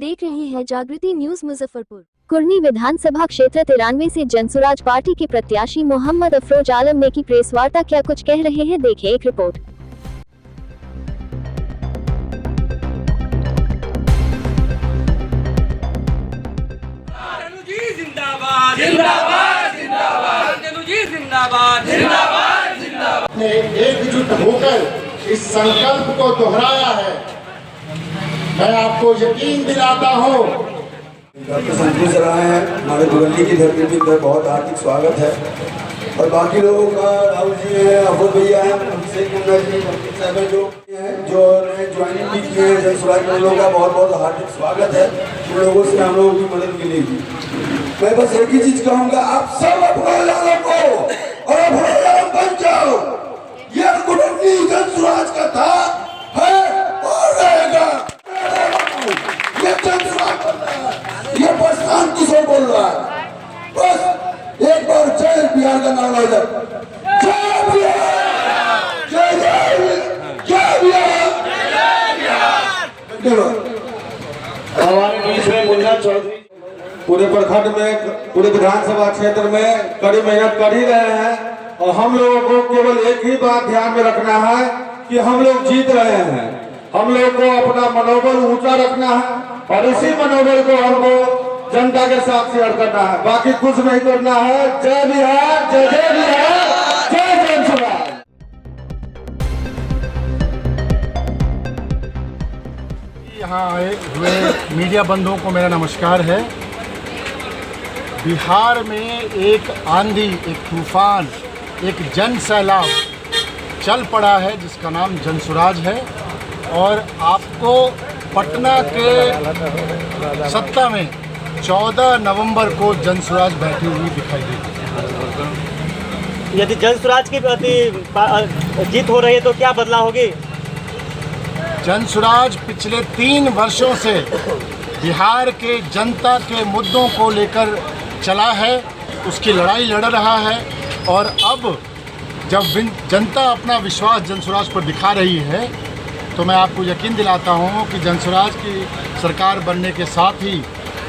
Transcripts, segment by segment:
देख रहे हैं जागृति न्यूज मुजफ्फरपुर। कुर्नी विधानसभा क्षेत्र 93 से जनसुराज पार्टी के प्रत्याशी मोहम्मद अफरोज आलम ने की प्रेस वार्ता, क्या कुछ कह रहे हैं, देखिए एक रिपोर्ट। एकजुट होकर इस संकल्प को दोहराया है। मैं आपको यकीन दिलाता हूँ। डॉक्टर संतोष राय हैं, हमारे दुरंडी की धरती पर बहुत हार्दिक स्वागत है। और बाकी लोगों का राहुल जी है, अफरोज भैया हैं, अभिषेक मुन्ना जी, साहब जो नए ज्वाइनिंग भी किए हैं, जनसुराज के लोगों का बहुत बहुत हार्दिक स्वागत है। उन लोगों से हम लोगों की मदद मिलेगी। मैं बस एक ही चीज कहूँगा, आप सब अफरोज आलम को और अफरोज आलम बन जाओ। ये दुरंडी जनसुराज का था, है और रहेगा। ये जनसुराज बोल रहा है, ये प्रशांत किशोर बोल रहा है। बस एक बार जय बिहार का नाम आ जाए। जय बिहार, जय जय बिहार, हमारे बीच में मुन्ना चौधरी पूरे प्रखंड में, पूरे विधानसभा क्षेत्र में कड़ी मेहनत कर ही रहे हैं। और हम लोगों को केवल एक ही बात ध्यान में रखना है कि हम लोग जीत रहे हैं। हम लोग को अपना मनोबल ऊंचा रखना है और इसी मनोबल को हमको जनता के साथ शेयर करना है, बाकी कुछ नहीं करना है। जय बिहार, जय जय बिहार, जय जनसुराज। यहाँ आए हुए मीडिया बंधुओं को मेरा नमस्कार है। बिहार में एक आंधी, एक तूफान, एक जन सैलाब चल पड़ा है जिसका नाम जनसुराज है। और आपको पटना के सत्ता में 14 नवंबर को जनसुराज बैठी हुई दिखाई देगी। यदि जनसुराज की जीत हो रही है तो क्या बदलाव होगी? जनसुराज पिछले 3 वर्षों से बिहार के जनता के मुद्दों को लेकर चला है, उसकी लड़ाई लड़ रहा है। और अब जब जनता अपना विश्वास जनसुराज पर दिखा रही है तो मैं आपको यकीन दिलाता हूँ कि जनसुराज की सरकार बनने के साथ ही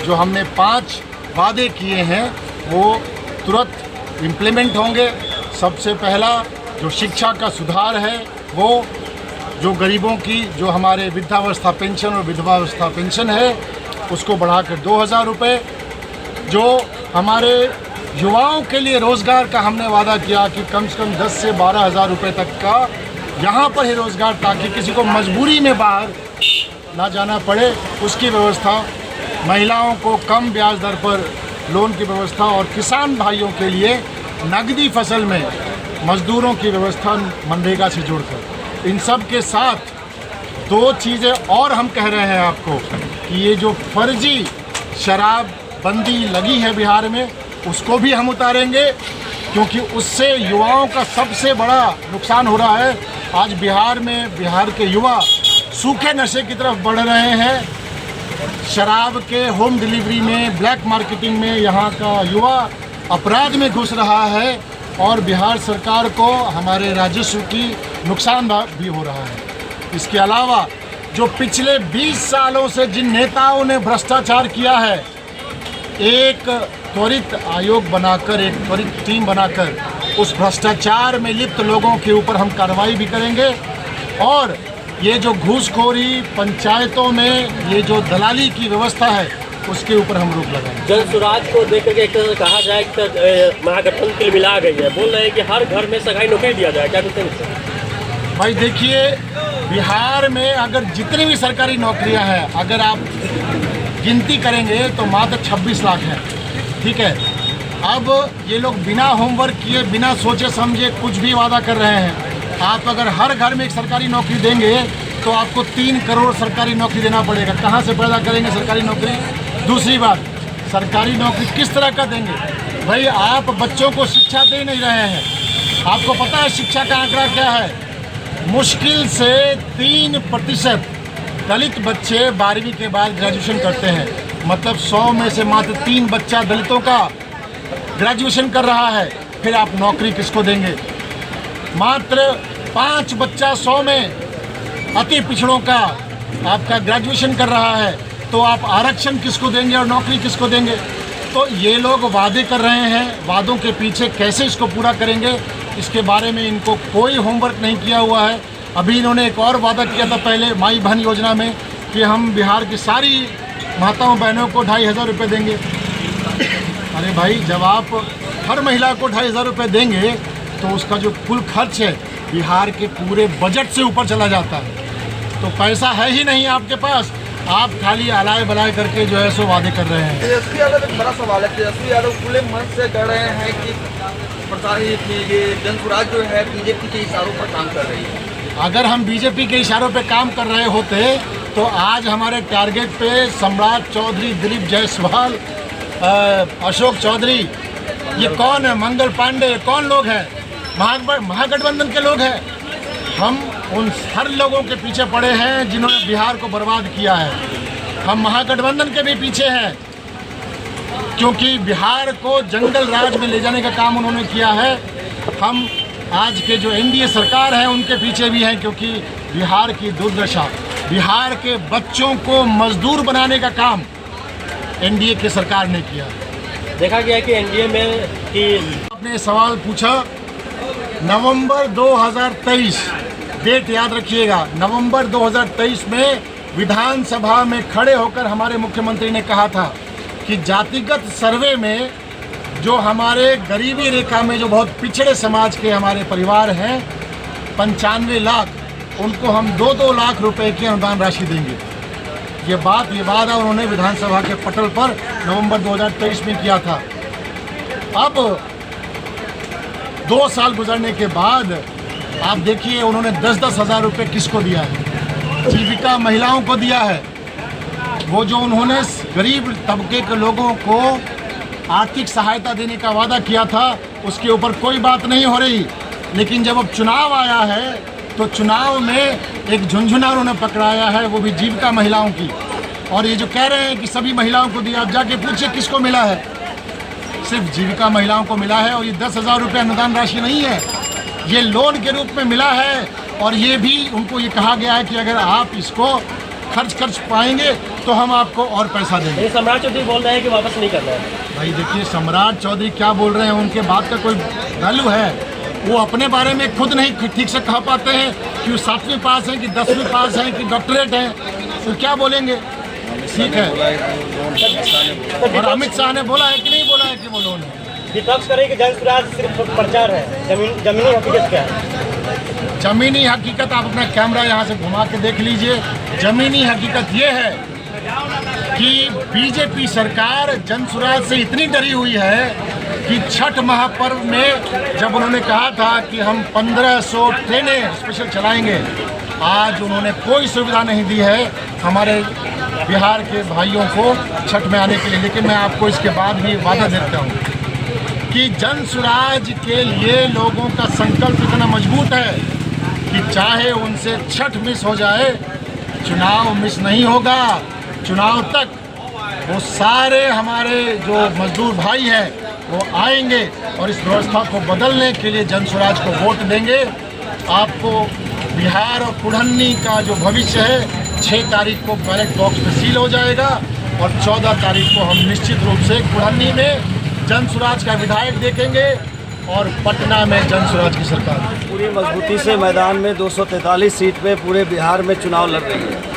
जो हमने 5 वादे किए हैं वो तुरंत इम्प्लीमेंट होंगे। सबसे पहला जो शिक्षा का सुधार है, वो जो गरीबों की जो हमारे वृद्धावस्था पेंशन और विधवावस्था पेंशन है उसको बढ़ाकर 2000 रुपये। जो हमारे युवाओं के लिए रोज़गार का हमने वादा किया कि कम से कम 10 से 12 हज़ार रुपये तक का यहाँ पर ही रोज़गार, ताकि किसी को मजबूरी में बाहर ना जाना पड़े, उसकी व्यवस्था। महिलाओं को कम ब्याज दर पर लोन की व्यवस्था और किसान भाइयों के लिए नगदी फसल में मजदूरों की व्यवस्था मनरेगा से जोड़कर। इन सब के साथ 2 चीज़ें और हम कह रहे हैं आपको कि ये जो फर्जी शराब बंदी लगी है बिहार में, उसको भी हम उतारेंगे, क्योंकि उससे युवाओं का सबसे बड़ा नुकसान हो रहा है। आज बिहार में बिहार के युवा सूखे नशे की तरफ बढ़ रहे हैं। शराब के होम डिलीवरी में, ब्लैक मार्केटिंग में यहाँ का युवा अपराध में घुस रहा है और बिहार सरकार को हमारे राजस्व की नुकसान भी हो रहा है। इसके अलावा जो पिछले 20 सालों से जिन नेताओं ने भ्रष्टाचार किया है, एक त्वरित आयोग बनाकर, एक त्वरित टीम बनाकर उस भ्रष्टाचार में लिप्त लोगों के ऊपर हम कार्रवाई भी करेंगे। और ये जो घूसखोरी पंचायतों में, ये जो दलाली की व्यवस्था है, उसके ऊपर हम रोक लगाएंगे। जनसुराज को देख करके एक तरह कहा जाए कि महागठबंधन के लिए मिला गई है, बोल रहे हैं कि हर घर में सरकारी नौकरी दिया जाए, क्या कहते हैं? भाई देखिए, बिहार में अगर जितनी भी सरकारी नौकरियां हैं, अगर आप गिनती करेंगे तो मात्र 26 लाख है। ठीक है, अब ये लोग बिना होमवर्क किए, बिना सोचे समझे कुछ भी वादा कर रहे हैं। आप अगर हर घर में एक सरकारी नौकरी देंगे तो आपको 3 करोड़ सरकारी नौकरी देना पड़ेगा। कहाँ से पैदा करेंगे सरकारी नौकरी? दूसरी बात, सरकारी नौकरी किस तरह का देंगे? भाई आप बच्चों को शिक्षा दे नहीं रहे हैं। आपको पता है शिक्षा का आंकड़ा क्या है? मुश्किल से 3% दलित बच्चे 12वीं के बाद ग्रेजुएशन करते हैं। मतलब 100 में से मात्र 3 बच्चा दलितों का ग्रेजुएशन कर रहा है। फिर आप नौकरी किसको देंगे? मात्र 5 बच्चा 100 में अति पिछड़ों का आपका ग्रेजुएशन कर रहा है। तो आप आरक्षण किसको देंगे और नौकरी किसको देंगे? तो ये लोग वादे कर रहे हैं, वादों के पीछे कैसे इसको पूरा करेंगे इसके बारे में इनको कोई होमवर्क नहीं किया हुआ है। अभी इन्होंने एक और वादा किया था पहले माई बहन योजना में कि हम बिहार की सारी माताओं बहनों को 2500 रुपये देंगे। अरे भाई, जब आप हर महिला को 2500 रुपये देंगे तो उसका जो कुल खर्च है बिहार के पूरे बजट से ऊपर चला जाता है। तो पैसा है ही नहीं आपके पास, आप खाली अलाय बलाय करके जो है सो वादे कर रहे हैं। तेजस्वी यादव एक बड़ा सवाल है। तेजस्वी यादव खुले मन से कह रहे हैं कि जनसुराज जो है बीजेपी के इशारों पर काम कर रही है। अगर हम बीजेपी के इशारों पे काम कर रहे होते तो आज हमारे टारगेट पे सम्राट चौधरी, दिलीप जायसवाल, अशोक चौधरी, ये कौन है, मंगल पांडे, कौन लोग हैं? महागठबंधन के लोग हैं। हम उन हर लोगों के पीछे पड़े हैं जिन्होंने बिहार को बर्बाद किया है। हम महागठबंधन के भी पीछे हैं क्योंकि बिहार को जंगल राज में ले जाने का काम उन्होंने किया है। हम आज के जो एनडीए सरकार है उनके पीछे भी हैं क्योंकि बिहार की दुर्दशा, बिहार के बच्चों को मजदूर बनाने का काम एनडीए की सरकार ने किया। देखा गया कि एनडीए में कि आपने सवाल पूछा, नवंबर 2023, डेट याद रखिएगा, नवंबर 2023 में विधानसभा में खड़े होकर हमारे मुख्यमंत्री ने कहा था कि जातिगत सर्वे में जो हमारे गरीबी रेखा में जो बहुत पिछड़े समाज के हमारे परिवार हैं 95 लाख, उनको हम 2-2 लाख रुपए की अनुदान राशि देंगे। ये वादा उन्होंने विधानसभा के पटल पर नवंबर 2023 में किया था। अब 2 साल गुजरने के बाद आप देखिए उन्होंने 10-10 हज़ार रुपये किसको दिया है? जीविका महिलाओं को दिया है। वो जो उन्होंने गरीब तबके के लोगों को आर्थिक सहायता देने का वादा किया था उसके ऊपर कोई बात नहीं हो रही। लेकिन जब अब चुनाव आया है तो चुनाव में एक झुंझुना उन्होंने पकड़ाया है, वो भी जीविका महिलाओं की। और ये जो कह रहे हैं कि सभी महिलाओं को दिया, आप जाके पूछिए किसको मिला है? सिर्फ जीविका महिलाओं को मिला है। और ये 10 हज़ार रुपये अनुदान राशि नहीं है, ये लोन के रूप में मिला है। और ये भी उनको ये कहा गया है कि अगर आप इसको खर्च पाएंगे तो हम आपको और पैसा देंगे। सम्राट चौधरी बोल रहे हैं कि वापस नहीं करना है। भाई देखिए, सम्राट चौधरी क्या बोल रहे हैं, उनके बात का कोई वैल्यू है? वो अपने बारे में खुद नहीं ठीक से कह पाते हैं कि वो 7वीं पास हैं कि 10वीं पास हैं कि डॉक्टरेट हैं, तो क्या बोलेंगे? ठीक है। और अमित शाह ने बोला है कि नहीं बोला है कि वो लोन है? विपक्ष करे कि जनसुराज सिर्फ प्रचार है, जमीनी हकीकत क्या है? जमीनी हकीकत आप अपना कैमरा यहाँ से घुमा के देख लीजिए। जमीनी हकीकत ये है कि बीजेपी सरकार जनसुराज से इतनी डरी हुई है कि छठ महापर्व में जब उन्होंने कहा था कि हम 1500 ट्रेनें स्पेशल चलाएंगे, आज उन्होंने कोई सुविधा नहीं दी है हमारे बिहार के भाइयों को छठ में आने के लिए। लेकिन मैं आपको इसके बाद भी वादा देता हूँ कि जनसुराज के लिए लोगों का संकल्प इतना मजबूत है कि चाहे उनसे छठ मिस हो जाए, चुनाव मिस नहीं होगा। चुनाव तक वो सारे हमारे जो मजदूर भाई हैं वो आएंगे और इस व्यवस्था को बदलने के लिए जनसुराज को वोट देंगे। आपको बिहार और कुढ़न्नी का जो भविष्य है 6 तारीख को बैलेट बॉक्स में सील हो जाएगा और 14 तारीख को हम निश्चित रूप से कुढ़न्नी में जनसुराज का विधायक देखेंगे और पटना में जनसुराज की सरकार। पूरी मजबूती से मैदान में 243 सीट पे पूरे बिहार में चुनाव लड़ रही है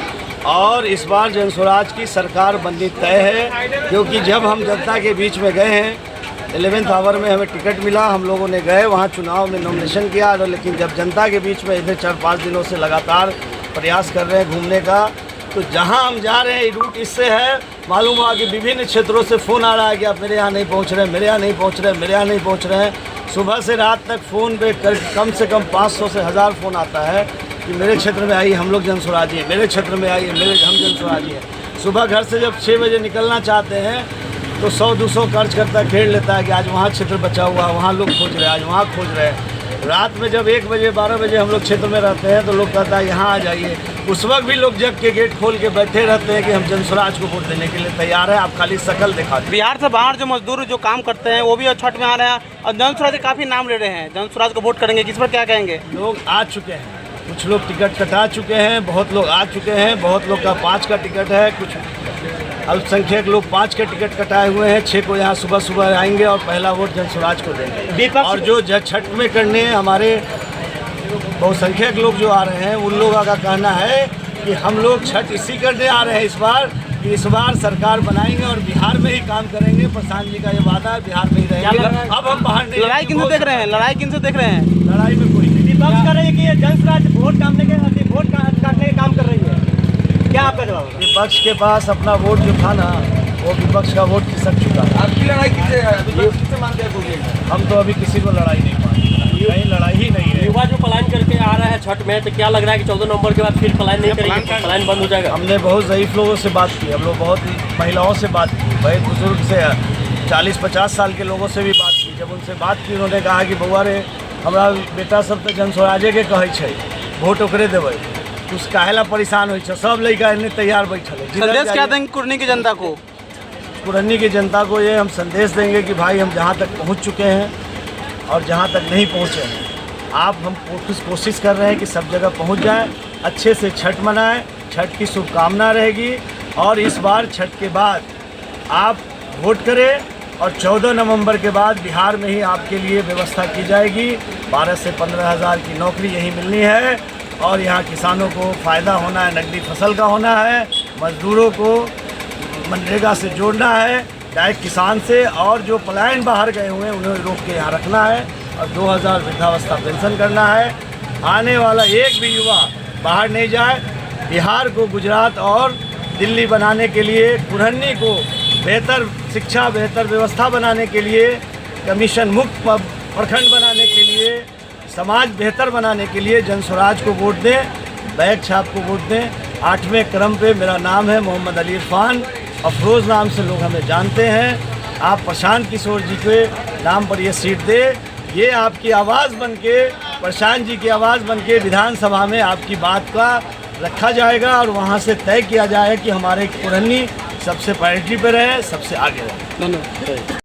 और इस बार जनसुराज की सरकार बननी तय है, क्योंकि जब हम जनता के बीच में गए हैं 11th आवर में हमें टिकट मिला, हम लोगों ने गए वहाँ चुनाव में नॉमिनेशन किया। लेकिन जब जनता के बीच में इधर 4-5 दिनों से लगातार प्रयास कर रहे हैं घूमने का, तो जहाँ हम जा रहे हैं रूट इससे है, मालूम हुआ कि विभिन्न क्षेत्रों से फ़ोन आ रहा है कि आप मेरे यहाँ नहीं पहुँच रहे, मेरे यहाँ नहीं पहुँच रहे, मेरे यहाँ नहीं पहुँच रहे हैं। सुबह से रात तक फ़ोन पे कम से कम 500 से 1000 फ़ोन आता है कि मेरे क्षेत्र में आइए, हम लोग जनसुराजी हैं, मेरे क्षेत्र में आइए, हम जनसुराजी हैं। सुबह घर से जब 6 बजे निकलना चाहते हैं तो 100-200 खर्च करता खेल लेता है कि आज वहाँ क्षेत्र बचा हुआ, वहाँ लोग खोज रहे हैं, आज वहाँ खोज रहे हैं। रात में जब 1 बजे 12 बजे हम लोग क्षेत्र में रहते हैं तो लोग कहता है यहाँ आ जाइए। उस वक्त भी लोग जग के गेट खोल के बैठे रहते हैं कि हम जनसुराज को वोट देने के लिए तैयार है, आप खाली शकल दिखा दें। बिहार से बाहर जो मजदूर जो काम करते हैं वो भी छठ में आ रहे हैं और जनसुराज के काफ़ी नाम ले रहे हैं, जनसुराज को वोट करेंगे, किस पर क्या कहेंगे? लोग आ चुके हैं, कुछ लोग टिकट कटा चुके हैं, बहुत लोग आ चुके हैं, बहुत लोग का 5 का टिकट है, कुछ अल्पसंख्यक लोग 5 के टिकट कटाए हुए हैं। 6 को यहाँ सुबह सुबह आएंगे और पहला वोट जनस्वराज को देंगे। और जो छठ में करने हमारे बहुसंख्यक लोग जो आ रहे हैं, उन लोगों का कहना है कि हम लोग छठ इसी करने आ रहे हैं इस बार, कि इस बार सरकार बनाएंगे और बिहार में ही काम करेंगे। प्रशांत जी का ये वादा है, बिहार में ही रहेंगे। अब हम बाहर नहीं। लड़ाई किनसे देख रहे हैं? लड़ाई किनसे देख रहे हैं? लड़ाई में कोई नहीं। विपक्ष कर रही है कि ये जनस्वराज वोट काटने के काम कर रही है। क्या आपका जवाब है? विपक्ष के पास अपना वोट जो था ना, वो विपक्ष का वोट खिसक चुका है। आपकी लड़ाई किससे है? विपक्ष किससे मानते हैं बोलिए? हम तो अभी किसी को लड़ाई नहीं मानते, कहीं लड़ाई ही नहीं है। युवा जो पलायन करके आ रहा है छठ में, तो क्या लग रहा है कि 14 नवंबर के बाद फिर पलायन नहीं करेंगे, पलायन बंद हो जाएगा? हमने बहुत ज़ईफ़ लोगों से बात की, हम लोग बहुत महिलाओं से बात की, बड़े बुजुर्ग से 40-50 साल के लोगों से भी बात की। जब उनसे बात की, उन्होंने कहा कि बउआ रे, हमारा बेटा सब तो जनस्वराजे के कहै छै, वोट ओकरे देबै, कुछ काहेला परेशान होइ छै, सब लड़का इन्हें तैयार बैठल है। संदेश क्या देंगे कुर्नी की जनता को? कुरन्नी की जनता को ये हम संदेश देंगे कि भाई हम जहाँ तक पहुँच चुके हैं और जहाँ तक नहीं पहुँचे हैं, हम कोशिश कर रहे हैं कि सब जगह पहुँच जाएं, अच्छे से छठ मनाएं। छठ की शुभकामना रहेगी और इस बार छठ के बाद आप वोट करें और 14 नवंबर के बाद बिहार में ही आपके लिए व्यवस्था की जाएगी। 12 से 15 हज़ार की नौकरी यही मिलनी है और यहाँ किसानों को फ़ायदा होना है, नकदी फसल का होना है, मज़दूरों को मनरेगा से जोड़ना है डायरेक्ट किसान से, और जो पलायन बाहर गए हुए हैं उन्हें रोक के यहाँ रखना है और 2000 वृद्धावस्था पेंशन करना है। आने वाला एक भी युवा बाहर नहीं जाए। बिहार को गुजरात और दिल्ली बनाने के लिए, कुरहनी को बेहतर शिक्षा, बेहतर व्यवस्था बनाने के लिए, कमीशन मुक्त प्रखंड बनाने के लिए, समाज बेहतर बनाने के लिए जनस्वराज को वोट दें, बैग छाप को वोट दें। 8वें क्रम पे मेरा नाम है मोहम्मद अली इरफान, अफरोज़ नाम से लोग हमें जानते हैं। आप प्रशांत किशोर जी के नाम पर ये सीट दें। ये आपकी आवाज़ बन के, प्रशांत जी की आवाज़ बन के विधानसभा में आपकी बात का रखा जाएगा और वहाँ से तय किया जाए कि हमारे कुरहनी सबसे प्रायोरिटी पर रहे, सबसे आगे रहे। धन्यवाद।